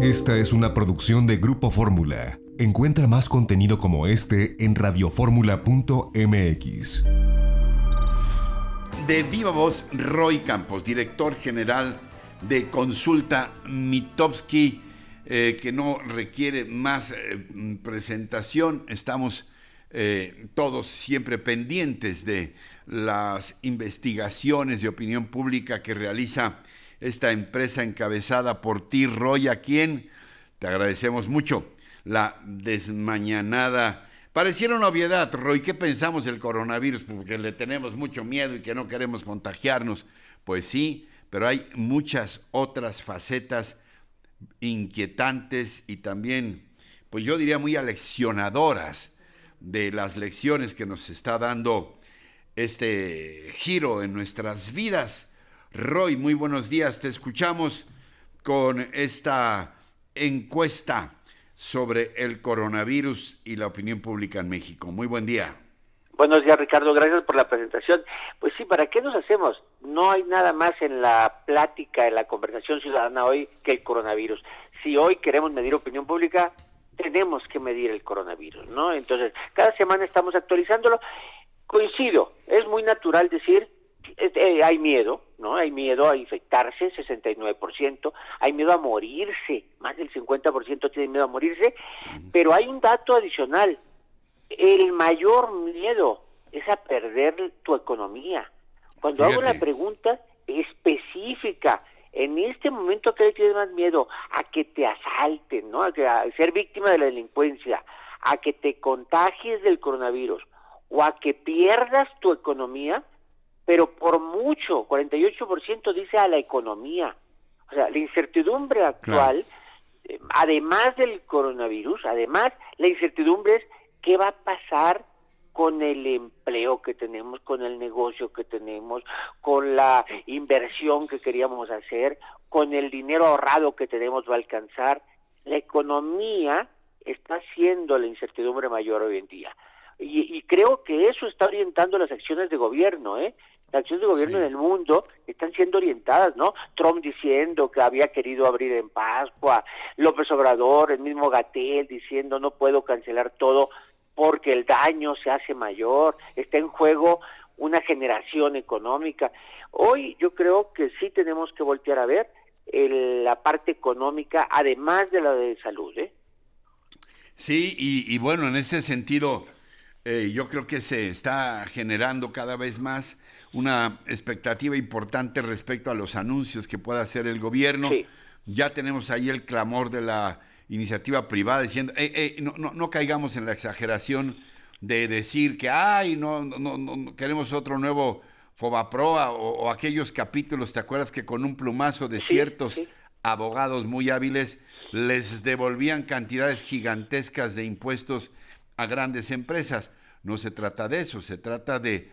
Esta es una producción de Grupo Fórmula. Encuentra más contenido como este en radioformula.mx. De viva voz, Roy Campos, director general de Consulta Mitofsky, que no requiere más presentación. Estamos todos siempre pendientes de las investigaciones de opinión pública que realiza esta empresa encabezada por ti, Roy, a quien te agradecemos mucho la desmañanada. Pareciera una obviedad, Roy, ¿qué pensamos del coronavirus? Porque le tenemos mucho miedo y que no queremos contagiarnos. Pues sí, pero hay muchas otras facetas inquietantes y también, pues yo diría muy aleccionadoras de las lecciones que nos está dando este giro en nuestras vidas. Roy, muy buenos días, te escuchamos con esta encuesta sobre el coronavirus y la opinión pública en México. Muy buen día. Buenos días, Ricardo, gracias por la presentación. Pues sí, ¿para qué nos hacemos? No hay nada más en la plática, en la conversación ciudadana hoy que el coronavirus. Si hoy queremos medir opinión pública, tenemos que medir el coronavirus, ¿no? Entonces, cada semana estamos actualizándolo. Coincido, es muy natural decir, hay miedo, ¿no? Hay miedo a infectarse, 69%, hay miedo a morirse, más del 50% tiene miedo a morirse, pero hay un dato adicional, el mayor miedo es a perder tu economía. Cuando hago la pregunta específica, en este momento, ¿qué le tienes más miedo? A que te asalten, ¿no? A ser víctima de la delincuencia, a que te contagies del coronavirus, o a que pierdas tu economía, pero por mucho, 48% dice a la economía. O sea, la incertidumbre actual, además del coronavirus, además, la incertidumbre es qué va a pasar con el empleo que tenemos, con el negocio que tenemos, con la inversión que queríamos hacer, con el dinero ahorrado que tenemos va a alcanzar. La economía está siendo la incertidumbre mayor hoy en día. Y creo que eso está orientando las acciones de gobierno, Las acciones de gobierno en el mundo están siendo orientadas, ¿no? Trump diciendo que había querido abrir en Pascua, López Obrador, el mismo Gatell diciendo no puedo cancelar todo porque el daño se hace mayor, está en juego una generación económica. Hoy yo creo que sí tenemos que voltear a ver la parte económica, además de la de salud, Sí, y bueno, en ese sentido, yo creo que se está generando cada vez más una expectativa importante respecto a los anuncios que pueda hacer el gobierno. Sí. Ya tenemos ahí el clamor de la iniciativa privada diciendo, no caigamos en la exageración de decir que no queremos otro nuevo Fobaproa o aquellos capítulos, ¿te acuerdas que con un plumazo de ciertos abogados muy hábiles les devolvían cantidades gigantescas de impuestos a grandes empresas? No se trata de eso, se trata de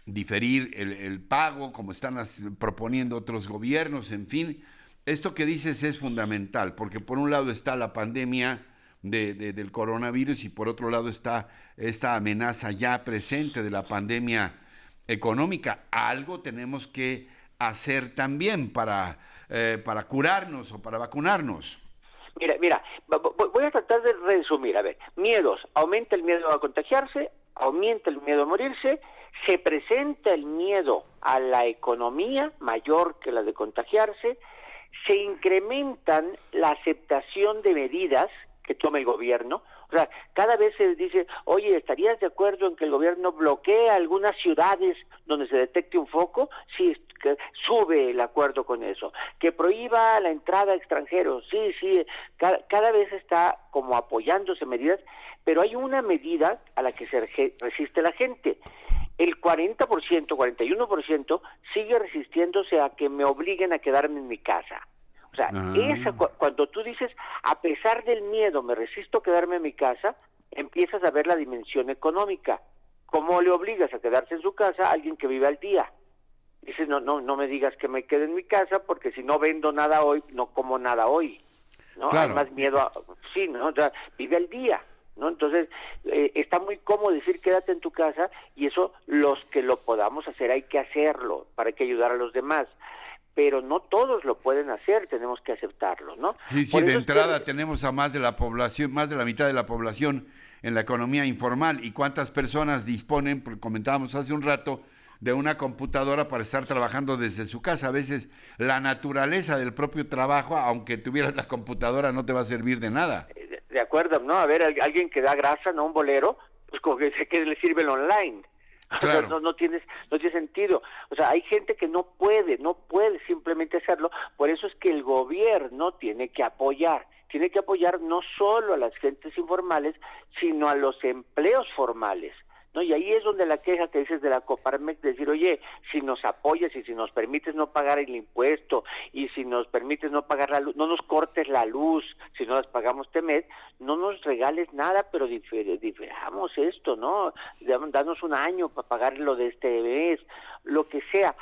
diferir el pago, como están proponiendo otros gobiernos, en fin. Esto que dices es fundamental, porque por un lado está la pandemia del coronavirus y por otro lado está esta amenaza ya presente de la pandemia económica. Algo tenemos que hacer también para curarnos o para vacunarnos. Mira, voy a tratar de resumir. A ver, miedos. Aumenta el miedo a contagiarse, aumenta el miedo a morirse, se presenta el miedo a la economía mayor que la de contagiarse, se incrementan la aceptación de medidas que toma el gobierno. O sea, cada vez se dice, oye, ¿estarías de acuerdo en que el gobierno bloquee algunas ciudades donde se detecte un foco? Sí, que sube el acuerdo con eso. Que prohíba la entrada a extranjeros. Sí, cada vez está como apoyándose medidas, pero hay una medida a la que se resiste la gente. El 40%, 41% sigue resistiéndose a que me obliguen a quedarme en mi casa. O sea, cuando tú dices, a pesar del miedo, me resisto a quedarme en mi casa, empiezas a ver la dimensión económica. ¿Cómo le obligas a quedarse en su casa a alguien que vive al día? Dices, no me digas que me quede en mi casa, porque si no vendo nada hoy, no como nada hoy, ¿no? Claro. Hay más miedo ¿no? O sea, vive al día, ¿no? Entonces, está muy cómodo decir quédate en tu casa, y eso, los que lo podamos hacer, hay que hacerlo, para que ayudar a los demás. pero no todos lo pueden hacer, tenemos que aceptarlo, ¿no? Sí, de entrada tenemos a más de la población, más de la mitad de la población en la economía informal. ¿Y cuántas personas disponen, porque comentábamos hace un rato, de una computadora para estar trabajando desde su casa? A veces la naturaleza del propio trabajo, aunque tuvieras la computadora, no te va a servir de nada. De acuerdo, ¿no? A ver, alguien que da grasa, ¿no? Un bolero, pues como que le sirve el online. Claro. O sea, no tiene sentido. O sea, hay gente que no puede simplemente hacerlo. Por eso es que el gobierno tiene que apoyar no solo a las gentes informales, sino a los empleos formales, ¿no? Y ahí es donde la queja que dices de la Coparmex, de decir, oye, si nos apoyas y si nos permites no pagar el impuesto, y si nos permites no pagar la luz, no nos cortes la luz, si no las pagamos este mes, no nos regales nada, pero diferamos esto, ¿no? Danos un año para pagar lo de este mes, lo que sea.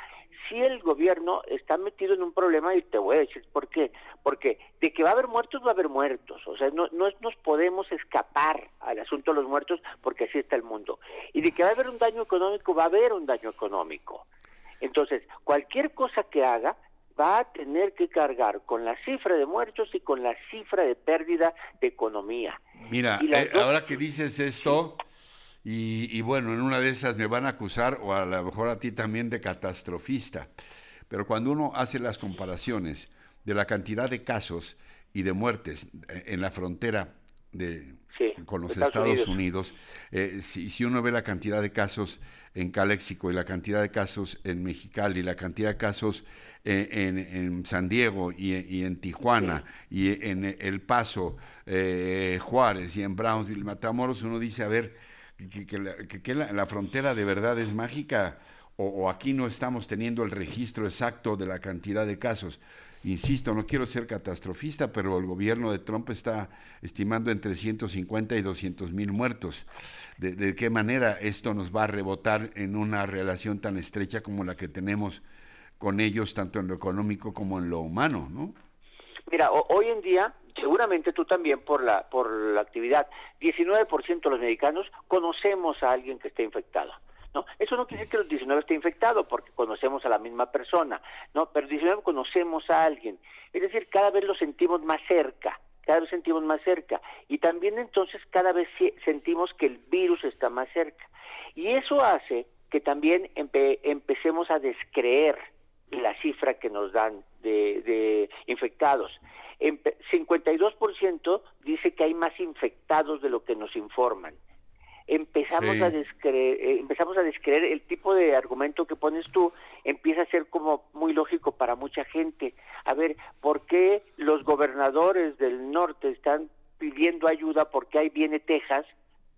Si el gobierno está metido en un problema, y te voy a decir por qué, porque de que va a haber muertos, o sea, no nos podemos escapar al asunto de los muertos, porque así está el mundo, y de que va a haber un daño económico, va a haber un daño económico. Entonces, cualquier cosa que haga va a tener que cargar con la cifra de muertos y con la cifra de pérdida de economía. Mira, ahora que dices esto... Y bueno, en una de esas me van a acusar, o a lo mejor a ti también, de catastrofista. Pero cuando uno hace las comparaciones de la cantidad de casos y de muertes en la frontera con los Estados Unidos, si uno ve la cantidad de casos en Caléxico y la cantidad de casos en Mexicali, la cantidad de casos en San Diego y en Tijuana y en El Paso, Juárez y en Brownsville, Matamoros, uno dice, a ver... que la frontera de verdad es mágica, o aquí no estamos teniendo el registro exacto de la cantidad de casos. Insisto, no quiero ser catastrofista, pero el gobierno de Trump está estimando entre 150 y 200,000 muertos. ¿De qué manera esto nos va a rebotar en una relación tan estrecha como la que tenemos con ellos, tanto en lo económico como en lo humano, ¿no? Mira, hoy en día, seguramente tú también por la actividad, 19% de los mexicanos conocemos a alguien que esté infectado, ¿no? Eso no quiere decir que los 19 esté infectado, porque conocemos a la misma persona, ¿no? Pero 19 conocemos a alguien. Es decir, cada vez lo sentimos más cerca, y también entonces cada vez sentimos que el virus está más cerca. Y eso hace que también empecemos a descreer la cifra que nos dan de infectados. 52% dice que hay más infectados de lo que nos informan. Empezamos a descreer el tipo de argumento que pones tú, empieza a ser como muy lógico para mucha gente. A ver, ¿por qué los gobernadores del norte están pidiendo ayuda? Porque ahí viene Texas,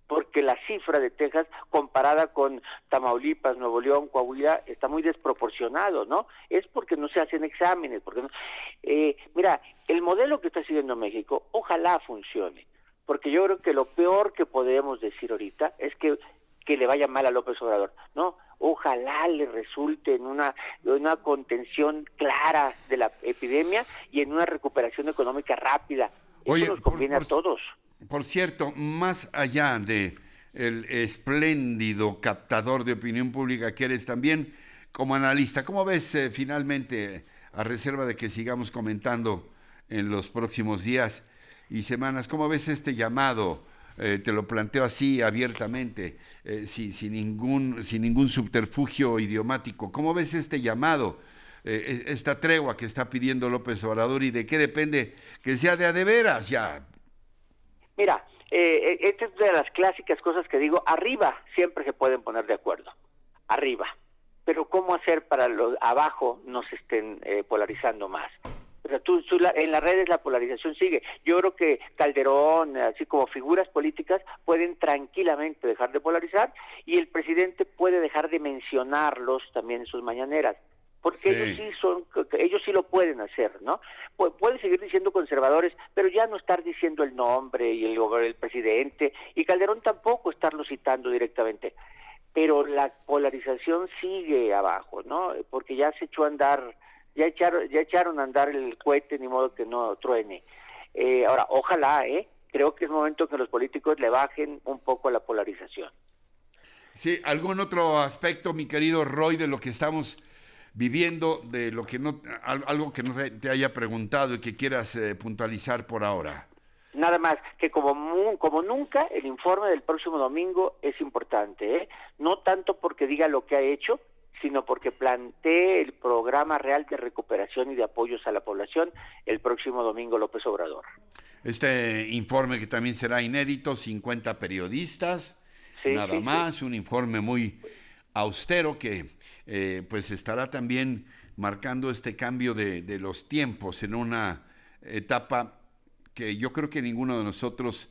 porque la cifra de Texas comparada con Tamaulipas, Nuevo León, Coahuila, está muy desproporcionado, ¿no? Es porque no se hacen exámenes, porque no. Mira, el modelo que está siguiendo México, ojalá funcione, porque yo creo que lo peor que podemos decir ahorita es que le vaya mal a López Obrador, ¿no? Ojalá le resulte en una contención clara de la epidemia y en una recuperación económica rápida. Eso nos conviene a todos. Por cierto, más allá de el espléndido captador de opinión pública que eres también como analista, ¿cómo ves finalmente, a reserva de que sigamos comentando en los próximos días y semanas, cómo ves este llamado? Te lo planteo así abiertamente, sin ningún subterfugio idiomático. ¿Cómo ves este llamado, esta tregua que está pidiendo López Obrador, y de qué depende que sea de a de veras ya? Mira, esta es de las clásicas cosas que digo, arriba siempre se pueden poner de acuerdo, arriba, pero ¿cómo hacer para los abajo no se estén polarizando más? O sea, en las redes la polarización sigue. Yo creo que Calderón, así como figuras políticas, pueden tranquilamente dejar de polarizar, y el presidente puede dejar de mencionarlos también en sus mañaneras, porque sí. ellos sí lo pueden hacer, ¿no? Pueden seguir diciendo conservadores, pero ya no estar diciendo el nombre y el presidente, y Calderón tampoco estarlo citando directamente. Pero la polarización sigue abajo, ¿no? Porque ya se echó a andar, ya echaron a andar el cohete, ni modo que no truene. Ahora, ojalá, creo que es momento que los políticos le bajen un poco a la polarización. Sí, ¿algún otro aspecto, mi querido Roy, de lo que estamos viviendo de lo que no, algo que no te haya preguntado y que quieras puntualizar por ahora. Nada más, que como nunca, el informe del próximo domingo es importante, ¿eh? No tanto porque diga lo que ha hecho, sino porque plantee el programa real de recuperación y de apoyos a la población el próximo domingo López Obrador. Este informe que también será inédito, 50 periodistas, nada más, un informe muy austero que pues estará también marcando este cambio de los tiempos en una etapa que yo creo que ninguno de nosotros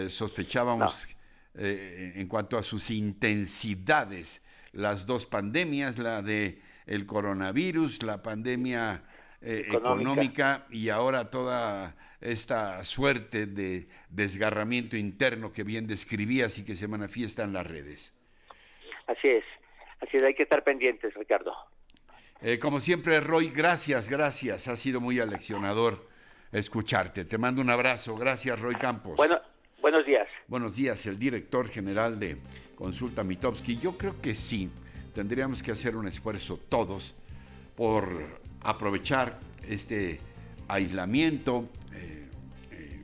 sospechábamos en cuanto a sus intensidades. Las dos pandemias, la de el coronavirus, la pandemia económica y ahora toda esta suerte de desgarramiento interno que bien describías y que se manifiesta en las redes. Así es, hay que estar pendientes, Ricardo. Como siempre, Roy, gracias, ha sido muy aleccionador escucharte. Te mando un abrazo, gracias, Roy Campos. Bueno, buenos días. Buenos días, el director general de Consulta Mitofsky. Yo creo que sí, tendríamos que hacer un esfuerzo todos por aprovechar este aislamiento,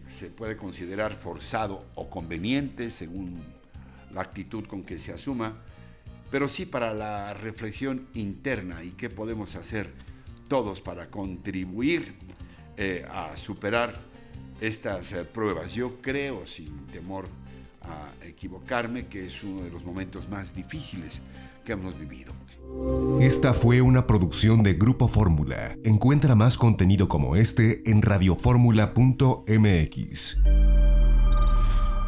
se puede considerar forzado o conveniente según la actitud con que se asuma, pero sí para la reflexión interna y qué podemos hacer todos para contribuir a superar estas pruebas. Yo creo, sin temor a equivocarme, que es uno de los momentos más difíciles que hemos vivido. Esta fue una producción de Grupo Fórmula. Encuentra más contenido como este en radioformula.mx.